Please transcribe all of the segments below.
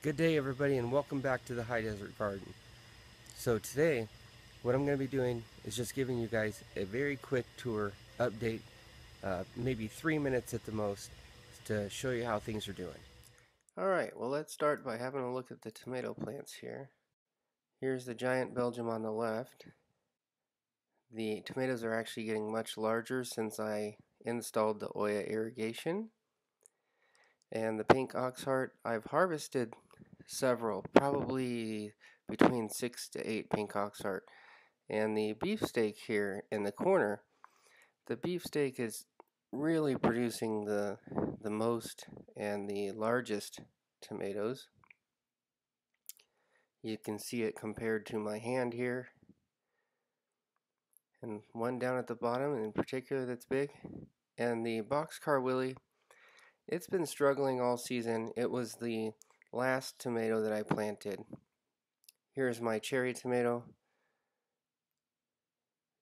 Good day everybody and welcome back to the High Desert Garden. So today what I'm going to be doing is just giving you guys a very quick tour update, maybe 3 minutes at the most, to show you how things are doing. Alright, well let's start by having a look at the tomato plants here. Here's the giant Belgium on the left. The tomatoes are actually getting much larger since I installed the Oya irrigation. And the pink oxheart, I've harvested several, probably between 6 to 8 pink oxheart. And the beefsteak here in the corner, the beefsteak is really producing the most and the largest tomatoes. You can see it compared to my hand here, and one down at the bottom in particular that's big. And the Boxcar Willie, it's been struggling all season. It was the last tomato that I planted. Here's my cherry tomato,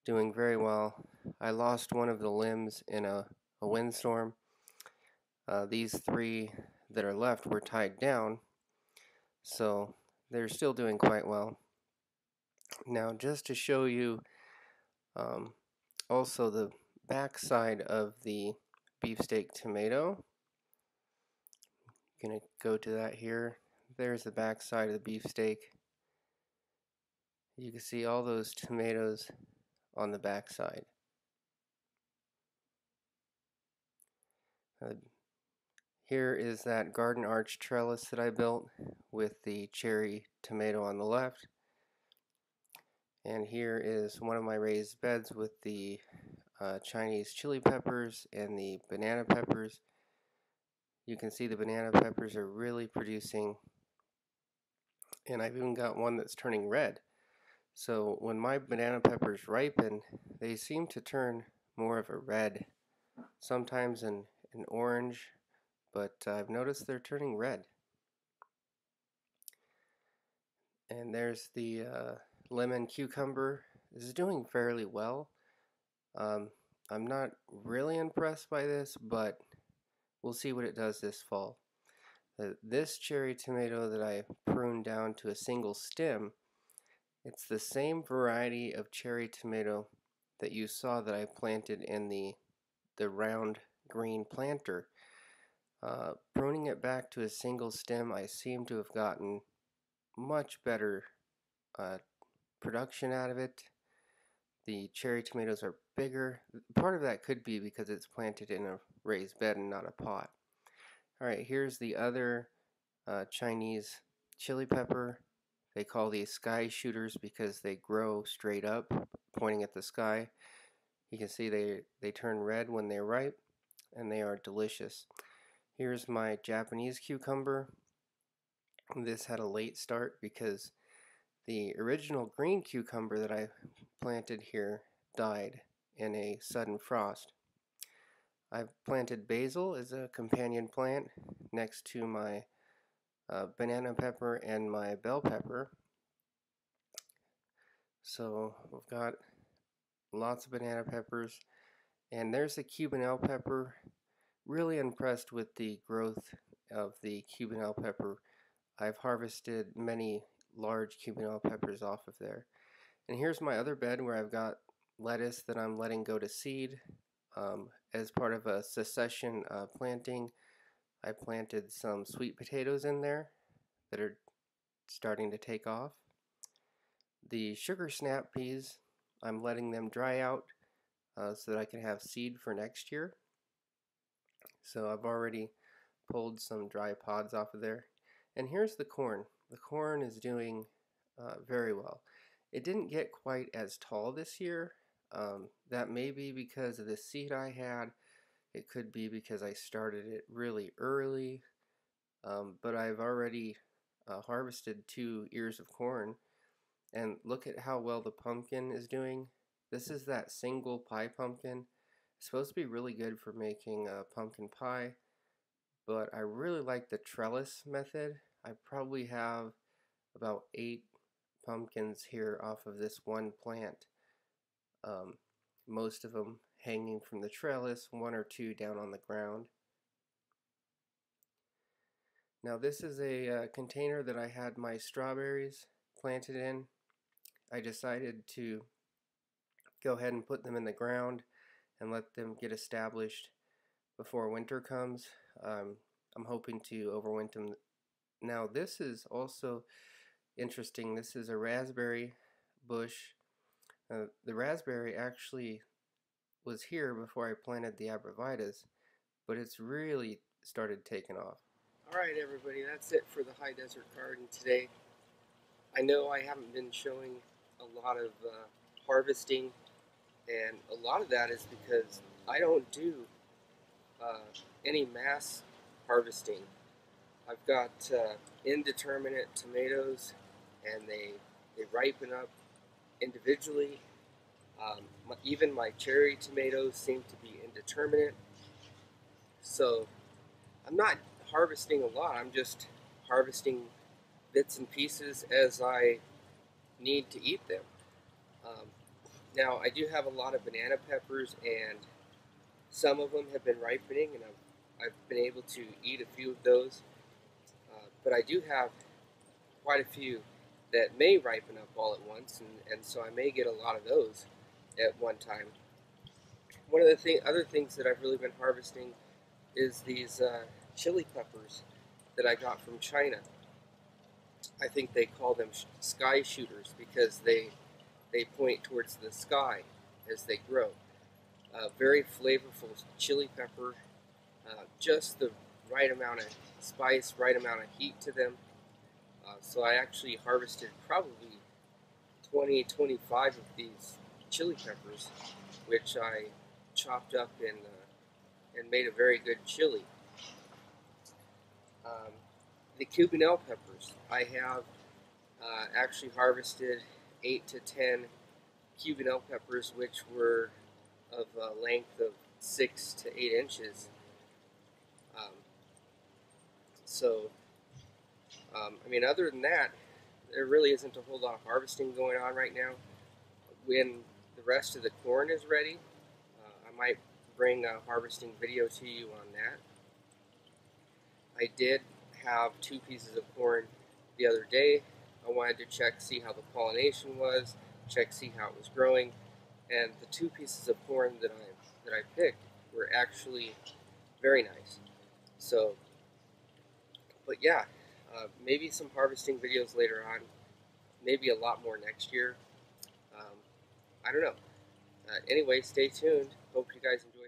doing very well. I lost one of the limbs in a windstorm. These three that are left were tied down, so they're still doing quite well. Now, just to show you also the back side of the beefsteak tomato, I'm going to go to that here. There's the back side of the beefsteak. You can see all those tomatoes on the back side. Here is that garden arch trellis that I built with the cherry tomato on the left. And here is one of my raised beds with the Chinese chili peppers and the banana peppers. You can see the banana peppers are really producing, and I've even got one that's turning red. So when my banana peppers ripen, they seem to turn more of a red, sometimes an orange, but I've noticed they're turning red. And there's the lemon cucumber. This is doing fairly well. I'm not really impressed by this, but we'll see what it does this fall. This cherry tomato that I pruned down to a single stem, it's the same variety of cherry tomato that you saw that I planted in the round green planter. Pruning it back to a single stem, I seem to have gotten much better production out of it. The cherry tomatoes are bigger. Part of that could be because it's planted in a raised bed and not a pot. Alright, here's the other Chinese chili pepper. They call these sky shooters because they grow straight up, pointing at the sky. You can see they turn red when they're ripe, and they are delicious. Here's my Japanese cucumber. This had a late start because the original green cucumber that I planted here died in a sudden frost. I've planted basil as a companion plant next to my banana pepper and my bell pepper. So we've got lots of banana peppers, and there's the Cubanelle pepper. Really impressed with the growth of the Cubanelle pepper. I've harvested many large Cubanelle peppers off of there. And here's my other bed where I've got lettuce that I'm letting go to seed. As part of a succession planting, I planted some sweet potatoes in there that are starting to take off. The sugar snap peas, I'm letting them dry out so that I can have seed for next year. So I've already pulled some dry pods off of there. And here's the corn. The corn is doing very well. It didn't get quite as tall this year. That may be because of the seed I had. It could be because I started it really early. But I've already harvested 2 ears of corn. And look at how well the pumpkin is doing. This is that single pie pumpkin. It's supposed to be really good for making pumpkin pie, but I really like the trellis method. I probably have about 8 pumpkins here off of this one plant. Most of them hanging from the trellis, 1 or 2 down on the ground. Now this is a container that I had my strawberries planted in. I decided to go ahead and put them in the ground and let them get established before winter comes. I'm hoping to overwinter them. Now this is also interesting. This is a raspberry bush. The raspberry actually was here before I planted the abrevietas, but it's really started taking off. Alright everybody, that's it for the High Desert Garden today. I know I haven't been showing a lot of harvesting, and a lot of that is because I don't do any mass harvesting. I've got indeterminate tomatoes, and they ripen up individually. Even my cherry tomatoes seem to be indeterminate. So I'm not harvesting a lot. I'm just harvesting bits and pieces as I need to eat them. Um, Now I do have a lot of banana peppers, and some of them have been ripening, and I've been able to eat a few of those. But I do have quite a few that may ripen up all at once, and so I may get a lot of those at one time. One of the other things that I've really been harvesting is these chili peppers that I got from China. I think they call them sky shooters because they point towards the sky as they grow. Very flavorful chili pepper, just the right amount of spice, right amount of heat to them. So I actually harvested probably 20, 25 of these chili peppers, which I chopped up and made a very good chili. The Cubanelle peppers, I have actually harvested 8 to 10 Cubanelle peppers, which were of a length of 6 to 8 inches. Um, I mean, other than that, there really isn't a whole lot of harvesting going on right now. When the rest of the corn is ready, I might bring a harvesting video to you on that. I did have 2 pieces of corn the other day. I wanted to check, see how the pollination was, see how it was growing, and the 2 pieces of corn that I picked were actually very nice. So, but yeah, maybe some harvesting videos later on, maybe a lot more next year. I don't know. Anyway, stay tuned. Hope you guys enjoy.